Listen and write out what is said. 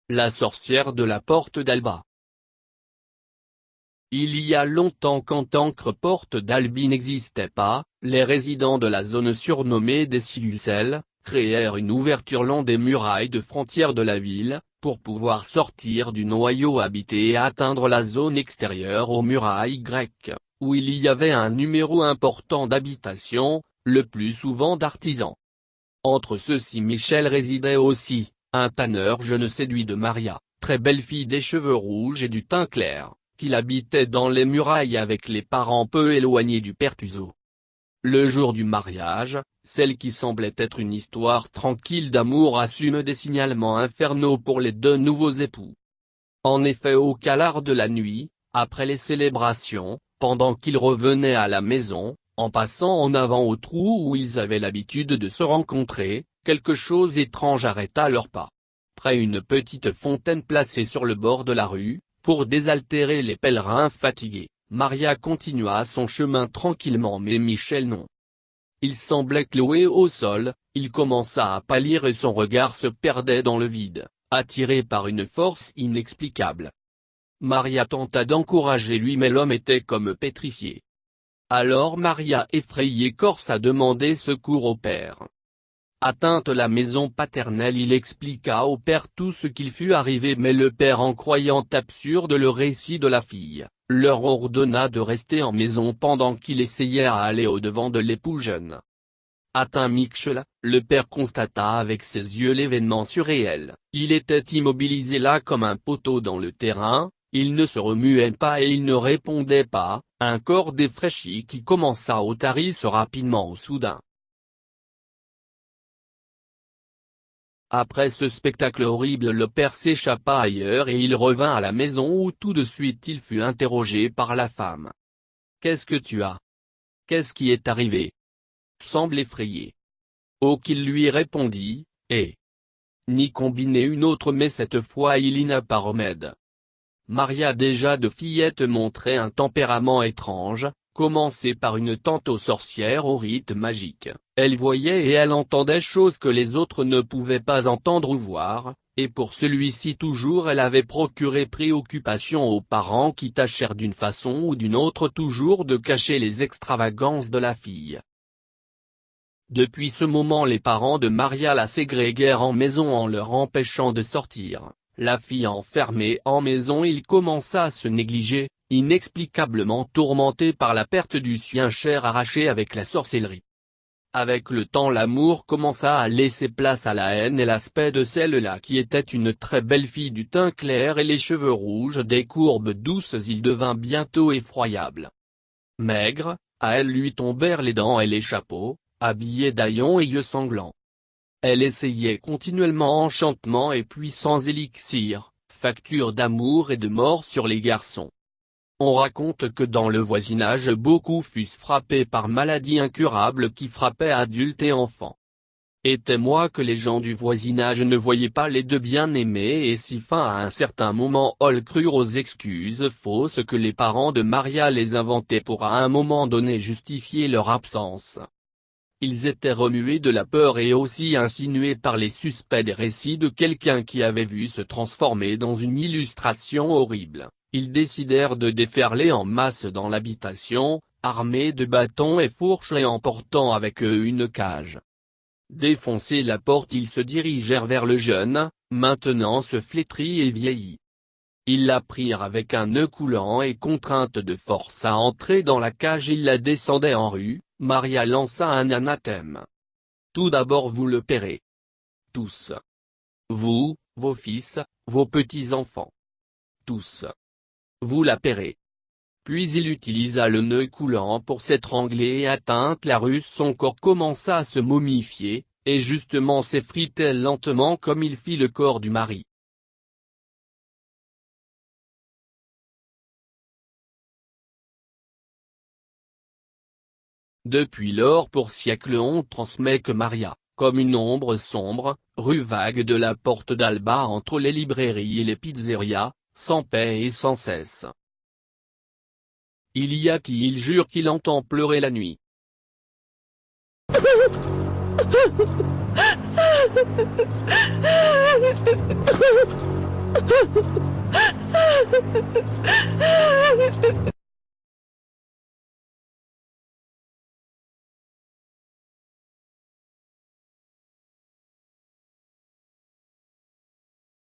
La sorcière de la porte d'Alba. Il y a longtemps, quand Ancre porte d'Albi n'existait pas, les résidents de la zone surnommée des Silucelles créèrent une ouverture long des murailles de frontière de la ville, pour pouvoir sortir du noyau habité et atteindre la zone extérieure aux murailles grecques, où il y avait un numéro important d'habitations, le plus souvent d'artisans. Entre ceux-ci Michel résidait aussi, un tanneur jeune séduit de Maria, très belle fille des cheveux rouges et du teint clair, qu'il habitait dans les murailles avec les parents peu éloignés du Pertuso. Le jour du mariage, celle qui semblait être une histoire tranquille d'amour assume des signalements infernaux pour les deux nouveaux époux. En effet, au calar de la nuit, après les célébrations, pendant qu'ils revenaient à la maison, en passant en avant au trou où ils avaient l'habitude de se rencontrer, quelque chose d'étrange arrêta leurs pas. Près une petite fontaine placée sur le bord de la rue, pour désaltérer les pèlerins fatigués, Maria continua son chemin tranquillement, mais Michel non. Il semblait cloué au sol, il commença à pâlir et son regard se perdait dans le vide, attiré par une force inexplicable. Maria tenta d'encourager lui, mais l'homme était comme pétrifié. Alors Maria, effrayée, corse à demander secours au père. Atteinte la maison paternelle, il expliqua au père tout ce qu'il fut arrivé, mais le père, en croyant absurde le récit de la fille, leur ordonna de rester en maison pendant qu'il essayait à aller au-devant de l'époux jeune. Atteint Michel, le père constata avec ses yeux l'événement surréel. Il était immobilisé là comme un poteau dans le terrain, il ne se remuait pas et il ne répondait pas, un corps défraîchi qui commença à tarir rapidement au soudain. Après ce spectacle horrible, le père s'échappa ailleurs et il revint à la maison où tout de suite il fut interrogé par la femme. « Qu'est-ce que tu as? Qu'est-ce qui est arrivé ?» Semble effrayé. Oh, qu'il lui répondit, et ni combiner une autre, mais cette fois il n'y n'a pas remède. Maria, déjà de fillette, montrait un tempérament étrange, commencé par une tantôt sorcière au rite magique. Elle voyait et elle entendait choses que les autres ne pouvaient pas entendre ou voir, et pour celui-ci toujours elle avait procuré préoccupation aux parents qui tâchèrent d'une façon ou d'une autre toujours de cacher les extravagances de la fille. Depuis ce moment, les parents de Maria la ségréguèrent en maison en leur empêchant de sortir. La fille enfermée en maison, il commença à se négliger, inexplicablement tourmenté par la perte du sien cher arraché avec la sorcellerie. Avec le temps, l'amour commença à laisser place à la haine et l'aspect de celle-là qui était une très belle fille du teint clair et les cheveux rouges, des courbes douces, il devint bientôt effroyable. Maigre, à elle lui tombèrent les dents et les chapeaux, habillée d'haillons et yeux sanglants. Elle essayait continuellement enchantements et puissants élixirs, factures d'amour et de mort sur les garçons. On raconte que dans le voisinage beaucoup fussent frappés par maladies incurables qui frappaient adultes et enfants. Était-moi que les gens du voisinage ne voyaient pas les deux bien-aimés, et si fin à un certain moment ils crurent aux excuses fausses que les parents de Maria les inventaient pour à un moment donné justifier leur absence. Ils étaient remués de la peur et aussi insinués par les suspects des récits de quelqu'un qui avait vu se transformer dans une illustration horrible. Ils décidèrent de déferler en masse dans l'habitation, armés de bâtons et fourches et emportant avec eux une cage. Défoncés la porte, ils se dirigèrent vers le jeune, maintenant se flétri et vieilli. Ils la prirent avec un nœud coulant et contrainte de force à entrer dans la cage, ils la descendaient en rue. Maria lança un anathème. Tout d'abord vous le paierez. Tous. Vous, vos fils, vos petits-enfants. Tous. Vous la paierez. Puis il utilisa le nœud coulant pour s'étrangler et atteinte la ruse, son corps commença à se momifier, et justement s'effritait lentement comme il fit le corps du mari. Depuis lors pour siècles on transmet que Maria, comme une ombre sombre, rue vague de la porte d'Alba entre les librairies et les pizzerias, sans paix et sans cesse. Il y a qui il jure qu'il entend pleurer la nuit.